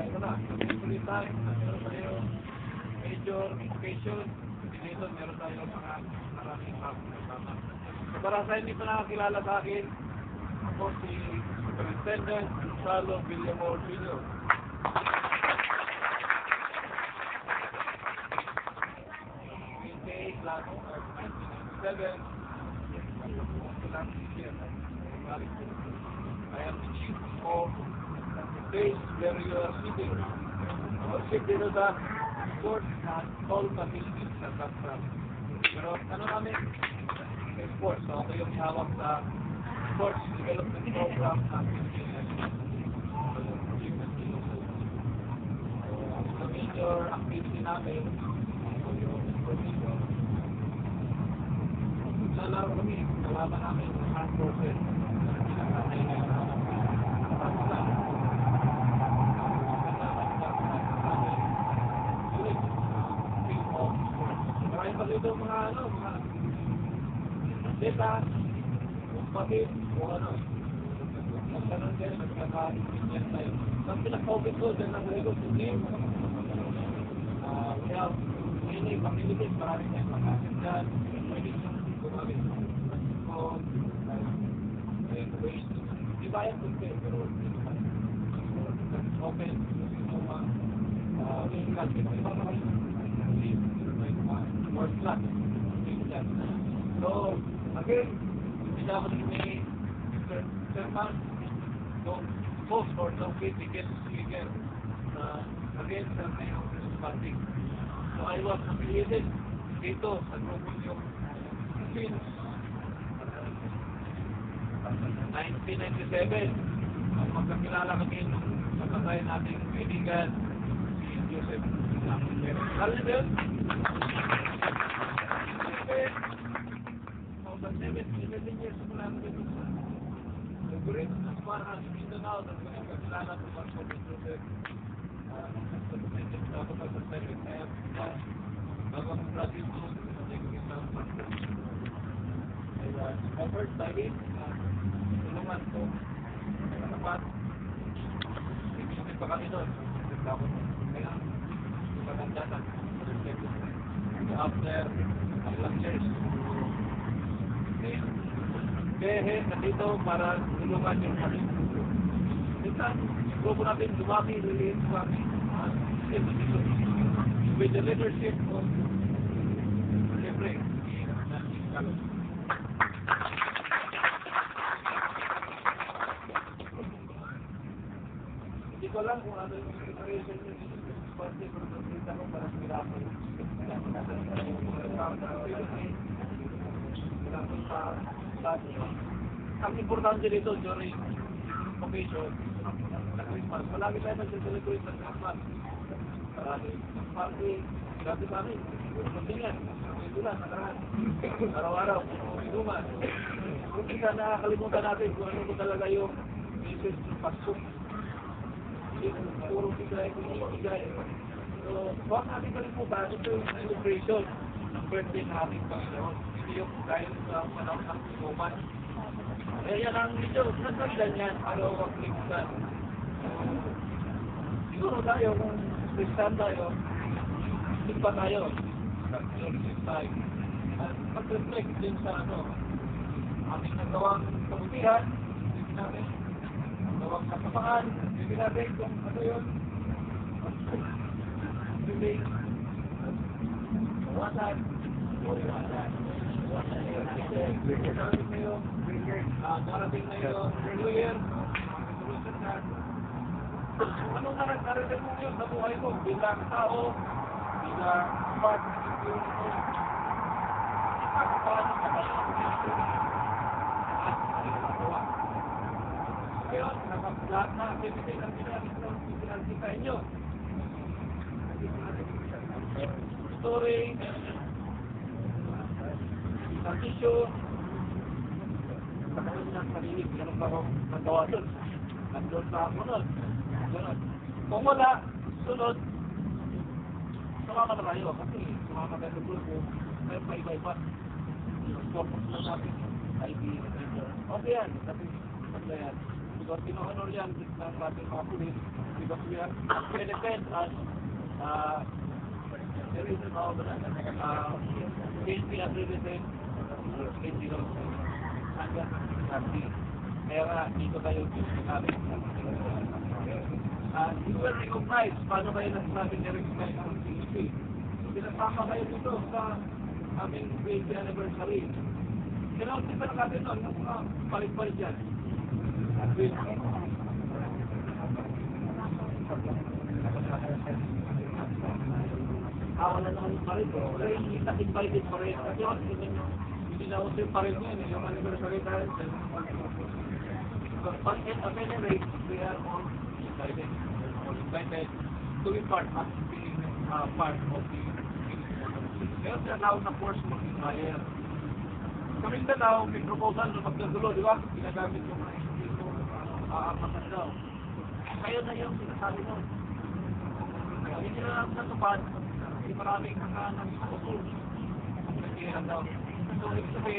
ito na. Free time, meron tayo major occasion. Dito meron tayo mga maraming kasama. So para sa hindi pa nakakilala sa akin, ako si Superintendent Gonzalo Villamor Jr. Class of 1997. I am the chief of the base where you are sitting. Chief dito sa sports and all facilities sa Kapsam. Pero ano namin? Sports. So ako yung hawak sa sports development program namin. The major activity namin lalaro kami, kalaban namin ng hand process. Maraming pa dito mga data, kapatid, o ano. Magkaroon din, magkakaroon tayo. Ang pinaka-focus ko dyan ang Lego team. We have many facilities, maraming tayong makasip dyan. Di ba yan kung pero open more flat. So, again, hindi na ako may Sir so, post or no ticket again again sa mayroong party. So, I was affiliated dito sa grupo yung since 1997, magkakilala kami nung kapatay nating kaibigan si Joseph. Alam niyo? 11 years ko lang dito sa Great as far as Mindanao, magkakilala ko pa si Joseph. Ako pa sa service na yan. Bago ang Brazil ko, offered by him tulungan ko dapat ibigay pa kami doon kaya maganda na after ilang years behe nandito para tulungan yung kami minsan grupo natin dumami release kami with the leadership of siyempre hindi ko lang kung ano yung preparation nyo sa party pero nakita ko para mirapol ang importante dito during occasion sa Christmas malami tayo mag-celebrate sa Christmas marami party grabe sa amin kuntingan itulan nakaraan araw-araw inuman kung kita nakakalimutan natin kung ano ko talaga yung message ng pasok puro bigay. So, huwag natin kalimutan ito yung celebration ng birthday na ating Panginoon. Hindi yung dahil sa panahon ng inuman. Kaya yan ang video, nasabihan yan, pero huwag kalimutan. Siguro tayo, kung Christian tayo, sigpa tayo. At mag-reflect din sa aming nagawang kabutihan, hindi namin nagawang kasapangan, hindi natin kung ano yun. Hindi. Kawasan. Darating na yung New Year. Anong narating mo yun sa buhay mo? Bilang tao, bilang part ng community. Paano ka tayo ang community? At ginagawa. Kaya, lahat na activity ng pinagkita inyo. Story, issue, pagkakas ng panilig, ganun pa akong nagawa doon. Nandun pa ako nun. Kung wala, sunod, sumama na tayo. Kasi sumama na tayo doon kung may pa-iba-iba. Yung focus lang natin, ID, okay yan. Tapi, pagka yan, So, tinuhonor yan ng ating mga pulis because we are benefit as there is about PNP accredited NGOs hanggang natin. Kaya dito tayo natin. You will recognize paano kayo nasasabi ni-recognize ang PNP. Pinasama kayo dito sa aming 20th anniversary. Kailangan pa natin doon, yung mga palit-palit yan. Wala naman yung palit. Wala yung invited pa rin. Kasi hindi na uso yung palit niya. Yung anniversary tayo. But at any rate, we are all invited. Invited to be part of the kaya siya now na force mag-inspire. Kaming Danao, may proposal na magkagulo, di ba? Ginagamit yung mga dito, aapatan daw. Kaya na yung sinasabi mo. Hindi na lang natupad, hindi maraming nakaanang usul. Nagkihan daw. So, ibig sabihin,